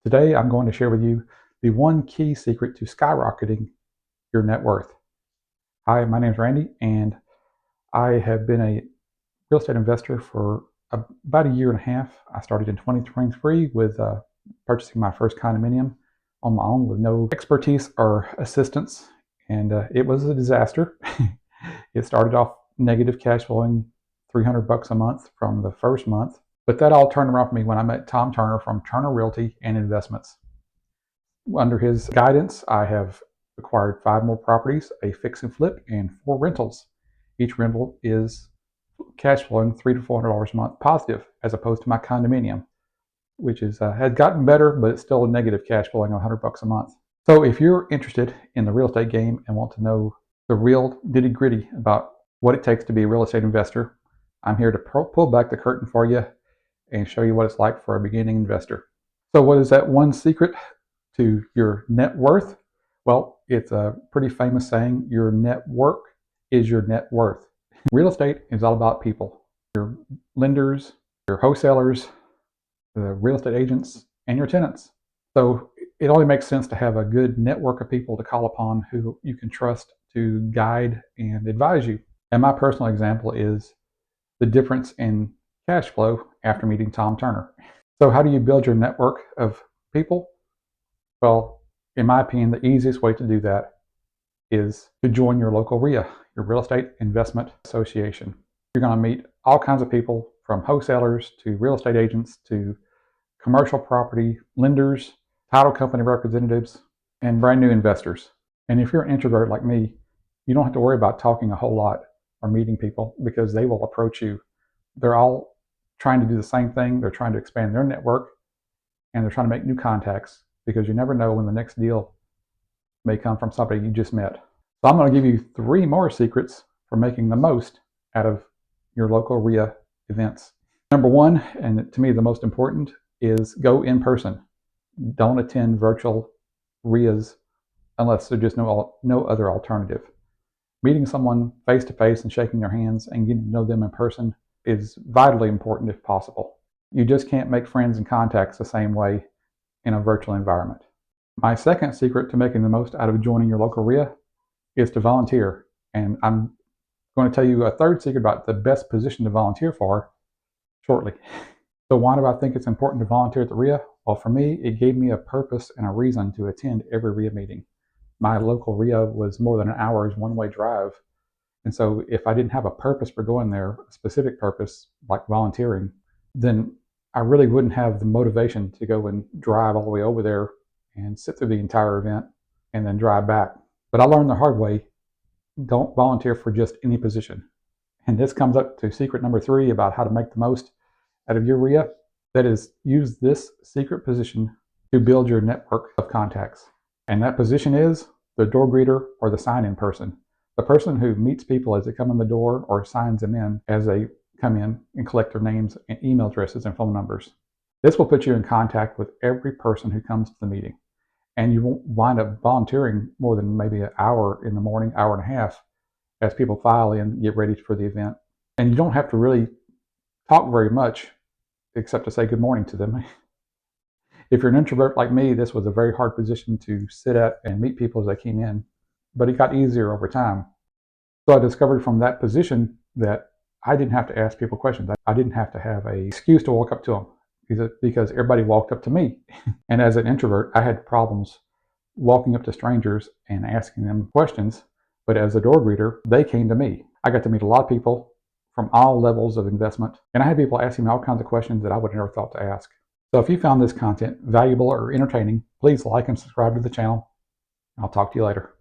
Today, I'm going to share with you the one key secret to skyrocketing your net worth. Hi, my name is Randy, and I have been a real estate investor for about a year and a half. I started in 2023 with purchasing my first condominium on my own with no expertise or assistance, and it was a disaster. It started off negative cash flowing $300 a month from the first month. But that all turned around for me when I met Tom Turner from Turner Realty and Investments. Under his guidance, I have acquired 5 more properties, a fix and flip, and 4 rentals. Each rental is cash flowing $300 to $400 a month positive, as opposed to my condominium, which has gotten better, but it's still a negative cash flowing $100 a month. So if you're interested in the real estate game and want to know the real nitty gritty about what it takes to be a real estate investor, I'm here to pull back the curtain for you and show you what it's like for a beginning investor. So what is that one secret to your net worth? Well, it's a pretty famous saying, your net worth is your net worth. Real estate is all about people. Your lenders, your wholesalers, the real estate agents, and your tenants. So it only makes sense to have a good network of people to call upon who you can trust to guide and advise you. And my personal example is the difference in cash flow after meeting Tom Turner. So how do you build your network of people? Well, in my opinion, the easiest way to do that is to join your local RIA, your Real Estate Investment Association. You're going to meet all kinds of people, from wholesalers to real estate agents to commercial property lenders, title company representatives, and brand new investors. And if you're an introvert like me, you don't have to worry about talking a whole lot or meeting people, because they will approach you. They're all trying to do the same thing. They're trying to expand their network, and they're trying to make new contacts, because you never know when the next deal may come from somebody you just met. So I'm going to give you 3 more secrets for making the most out of your local RIA events. Number 1, and to me the most important, is go in person. Don't attend virtual RIAs unless there's just no other alternative. Meeting someone face to face and shaking their hands and getting to know them in person is vitally important if possible. You just can't make friends and contacts the same way in a virtual environment. My second secret to making the most out of joining your local RIA is to volunteer. And I'm going to tell you a third secret about the best position to volunteer for shortly. So why do I think it's important to volunteer at the RIA? Well, for me, it gave me a purpose and a reason to attend every RIA meeting. My local RIA was more than an hour's one-way drive. And so if I didn't have a purpose for going there, a specific purpose like volunteering, then I really wouldn't have the motivation to go and drive all the way over there and sit through the entire event and then drive back. But I learned the hard way, don't volunteer for just any position. And this comes up to secret number 3 about how to make the most out of your RIA. That is, use this secret position to build your network of contacts. And that position is the door greeter or the sign-in person. The person who meets people as they come in the door or signs them in as they come in and collect their names and email addresses and phone numbers. This will put you in contact with every person who comes to the meeting. And you won't wind up volunteering more than maybe an hour in the morning, hour and a half, as people file in, get ready for the event. And you don't have to really talk very much except to say good morning to them. If you're an introvert like me, this was a very hard position to sit at and meet people as they came in, but it got easier over time. So I discovered from that position that I didn't have to ask people questions. I didn't have to have an excuse to walk up to them, because everybody walked up to me. And as an introvert, I had problems walking up to strangers and asking them questions. But as a door greeter, they came to me. I got to meet a lot of people from all levels of investment. And I had people asking me all kinds of questions that I would have never thought to ask. So if you found this content valuable or entertaining, please like and subscribe to the channel. I'll talk to you later.